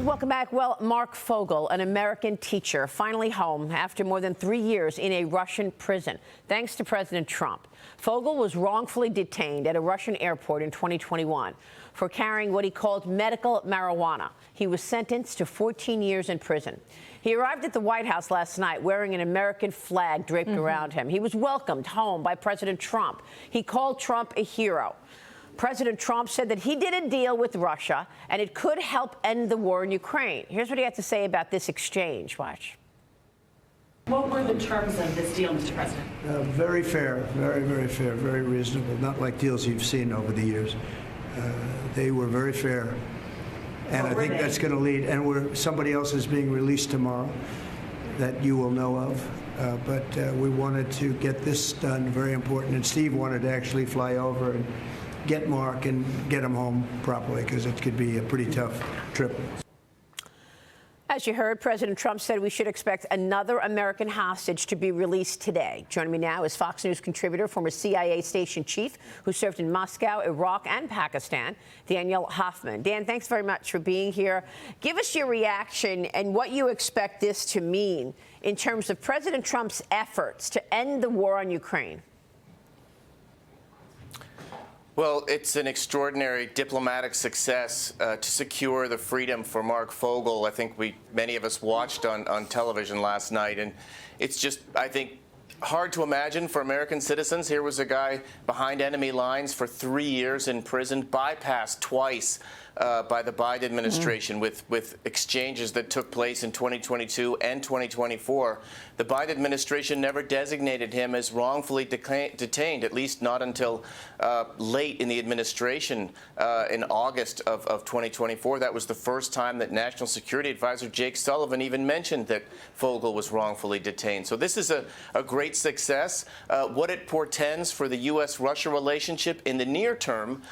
Welcome back. Well, Marc Fogel, an American teacher, finally home after more than 3 years in a Russian prison, thanks to President Trump. Fogel was wrongfully detained at a Russian airport in 2021 for carrying what he called medical marijuana. He was sentenced to 14 years in prison. He arrived at the White House last night wearing an American flag draped around him. He was welcomed home by President Trump. He called Trump a hero. President Trump said that he did a deal with Russia and it could help end the war in Ukraine. Here's what he had to say about this exchange. Watch. What were the terms of this deal, Mr. President? Very fair, very fair, very reasonable, not like deals you've seen over the years. They were very fair. And I think that's going to lead, and somebody else is being released tomorrow that you will know of. But we wanted to get this done, very important. And Steve wanted to actually fly over and get Mark and get him home properly, because it could be a pretty tough trip. As you heard, President Trump said we should expect another American hostage to be released today. Joining me now is Fox News contributor, former CIA station chief who served in Moscow, Iraq, and Pakistan, Daniel Hoffman. Dan, thanks very much for being here. Give us your reaction and what you expect this to mean in terms of President Trump's efforts to end the war on Ukraine. Well, it's an extraordinary diplomatic success to secure the freedom for Marc Fogel. I think many of us watched on television last night, and it's just, I think, hard to imagine for American citizens. Here was a guy behind enemy lines for 3 years in prison, bypassed twice by the Biden administration with exchanges that took place in 2022 and 2024. The Biden administration never designated him as wrongfully detained, at least not until late in the administration in August of 2024. That was the first time that National Security Advisor Jake Sullivan even mentioned that Fogel was wrongfully detained. So this is a great success. What it portends for the U.S.-Russia relationship in the near term,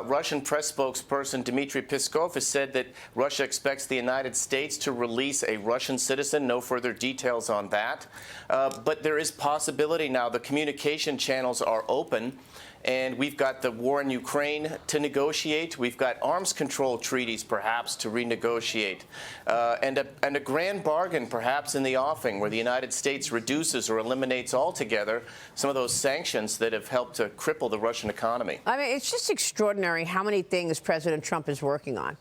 Russian press spokesperson Dmitry Peskov has said that Russia expects the United States to release a Russian citizen. No further details on that. But there is possibility now. The communication channels are open. And we've got the war in Ukraine to negotiate. We've got arms control treaties, perhaps, to renegotiate. And a grand bargain, perhaps, in the offing, where the United States reduces or eliminates altogether some of those sanctions that have helped to cripple the Russian economy. I mean, it's just extraordinary how many things President Trump is working on.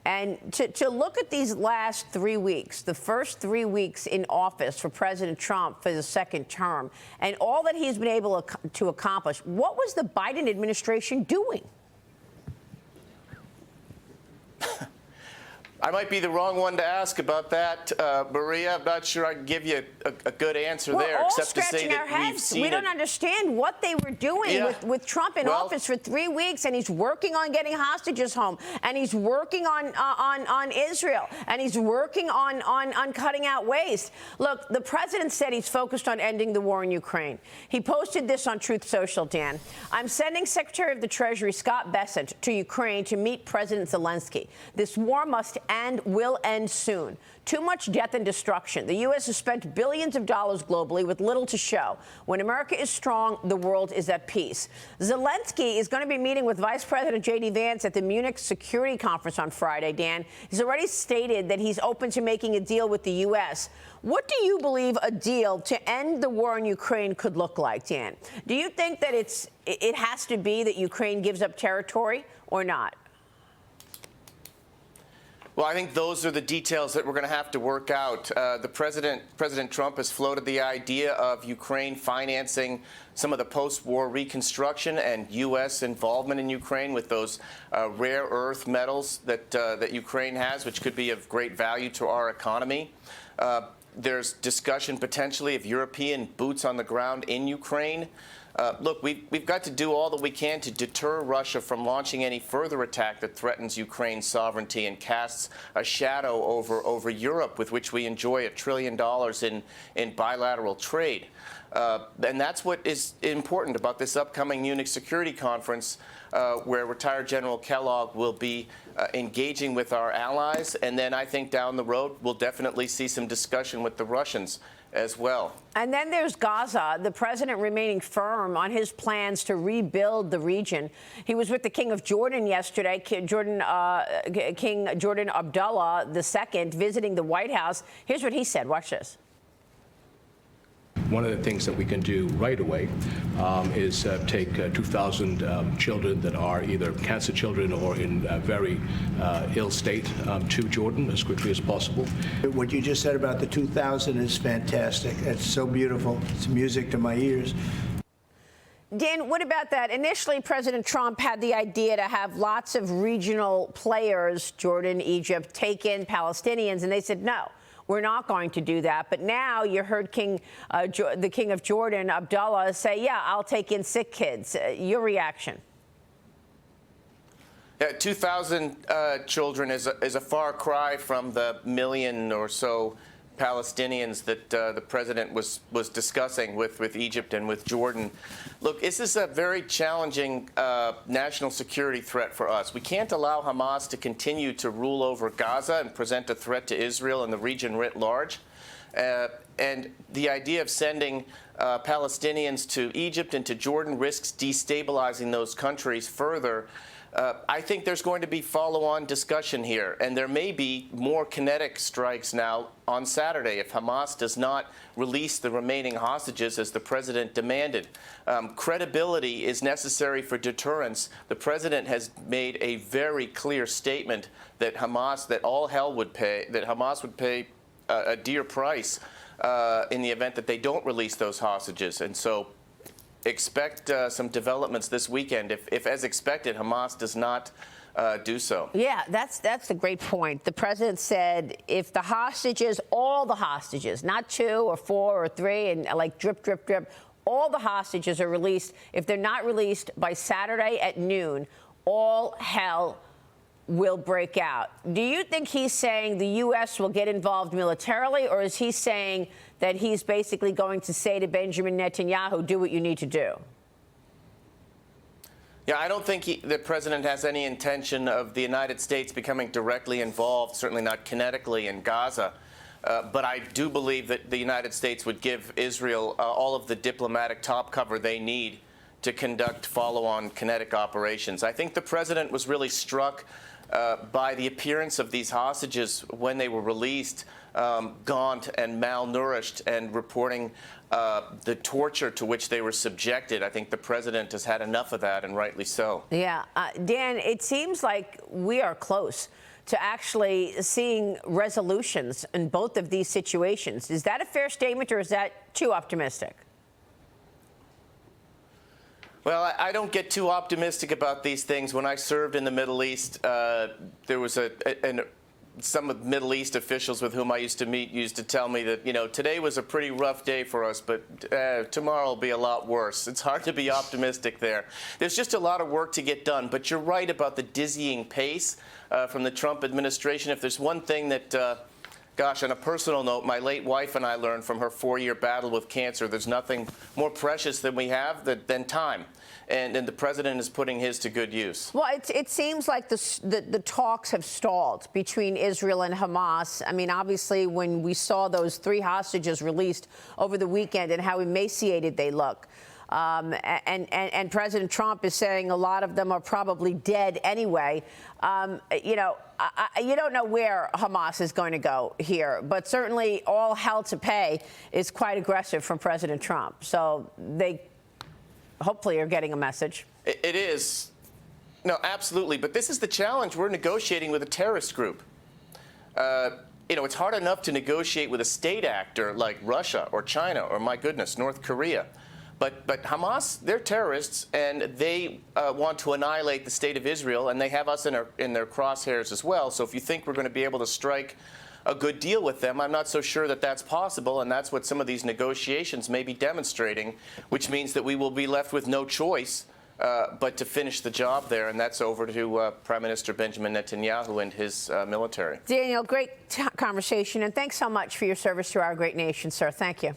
And to look at these last 3 weeks, the first 3 weeks in office for President Trump for the second term, and all that he's been able to accomplish, what was the Biden administration doing? I might be the wrong one to ask about that, Maria. I'm not sure I can give you a good answer there, except to say that we've seen we don't understand what they were doing with Trump in office for 3 weeks, and he's working on getting hostages home, and he's working on Israel, and he's working on cutting out waste. Look, the president said he's focused on ending the war in Ukraine. He posted this on Truth Social, Dan. I'm sending Secretary of the Treasury Scott Bessent to Ukraine to meet President Zelensky. This war must and will end soon. Too much death and destruction. The U.S. has spent billions of dollars globally with little to show. When America is strong, the world is at peace. Zelensky is going to be meeting with Vice President J.D. Vance at the Munich Security Conference on Friday, Dan. He's already stated that he's open to making a deal with the U.S. What do you believe a deal to end the war in Ukraine could look like, Dan? Do you think that it has to be that Ukraine gives up territory or not? Well, I think those are the details that we're going to have to work out. President Trump has floated the idea of Ukraine financing some of the post-war reconstruction and U.S. involvement in Ukraine with those rare earth metals that Ukraine has, which could be of great value to our economy. There's discussion potentially of European boots on the ground in Ukraine. Look, we've got to do all that we can to deter Russia from launching any further attack that threatens Ukraine's sovereignty and casts a shadow over Europe, with which we enjoy $1 trillion in bilateral trade. And that's what is important about this upcoming Munich Security Conference, where retired General Kellogg will be engaging with our allies. And then I think down the road, we'll definitely see some discussion with the Russians as well. And then there's Gaza, the president remaining firm on his plans to rebuild the region. He was with the King of Jordan yesterday, King Jordan Abdullah II, visiting the White House. Here's what he said. Watch this. One of the things that we can do right away is take 2,000 children that are either cancer children or in very ill state to Jordan as quickly as possible. What you just said about the 2,000 is fantastic. It's so beautiful. It's music to my ears. Dan, what about that? Initially, President Trump had the idea to have lots of regional players, Jordan, Egypt, take in Palestinians, and they said no. We're not going to do that. But now you heard the King of Jordan, Abdullah, say, yeah, I'll take in sick kids. Your reaction? Yeah, 2,000 children is a far cry from the million or so Palestinians that the president was discussing with Egypt and with Jordan. Look, this is a very challenging national security threat for us. We can't allow Hamas to continue to rule over Gaza and present a threat to Israel and the region writ large. And the idea of sending Palestinians to Egypt and to Jordan risks destabilizing those countries further. I think there's going to be follow-on discussion here, and there may be more kinetic strikes now on Saturday if Hamas does not release the remaining hostages as the president demanded. Credibility is necessary for deterrence. The president has made a very clear statement that that all hell would pay, that Hamas would pay a dear price in the event that they don't release those hostages. And so expect some developments this weekend if, as expected, Hamas does not do so. Yeah, that's a great point. The president said if the hostages, all the hostages, not 2 or 4 or 3, and like drip, drip, drip, all the hostages are released. If they're not released by Saturday at noon, all hell will break out. Do you think he's saying the U.S. will get involved militarily, or is he saying that he's basically going to say to Benjamin Netanyahu, do what you need to do? Yeah, I don't think the president has any intention of the United States becoming directly involved, certainly not kinetically, in Gaza. But I do believe that the United States would give Israel all of the diplomatic top cover they need to conduct follow-on kinetic operations. I think the president was really struck by the appearance of these hostages when they were released, gaunt and malnourished, and reporting the torture to which they were subjected. I think the president has had enough of that, and rightly so. Yeah. Dan, it seems like we are close to actually seeing resolutions in both of these situations. Is that a fair statement, or is that too optimistic? Well, I don't get too optimistic about these things. When I served in the Middle East, there was some of the Middle East officials with whom I used to meet used to tell me that, you know, today was a pretty rough day for us, but tomorrow will be a lot worse. It's hard to be optimistic there. There's just a lot of work to get done. But you're right about the dizzying pace from the Trump administration. If there's one thing that gosh, on a personal note, my late wife and I learned from her 4-year battle with cancer, there's nothing more precious than we have than time. And the president is putting his to good use. Well, it seems like the talks have stalled between Israel and Hamas. I mean, obviously, when we saw those 3 hostages released over the weekend and how emaciated they look, and President Trump is saying a lot of them are probably dead anyway. You know, you don't know where Hamas is going to go here, but certainly all hell to pay is quite aggressive from President Trump. So they hopefully are getting a message. It is. No, absolutely. But this is the challenge. We're negotiating with a terrorist group. You know, it's hard enough to negotiate with a state actor like Russia or China or, my goodness, North Korea. But Hamas, they're terrorists, and they want to annihilate the state of Israel, and they have us in their crosshairs as well. So if you think we're going to be able to strike a good deal with them, I'm not so sure that that's possible, and that's what some of these negotiations may be demonstrating, which means that we will be left with no choice but to finish the job there, and that's over to Prime Minister Benjamin Netanyahu and his military. Daniel, great conversation, and thanks so much for your service to our great nation, sir. Thank you.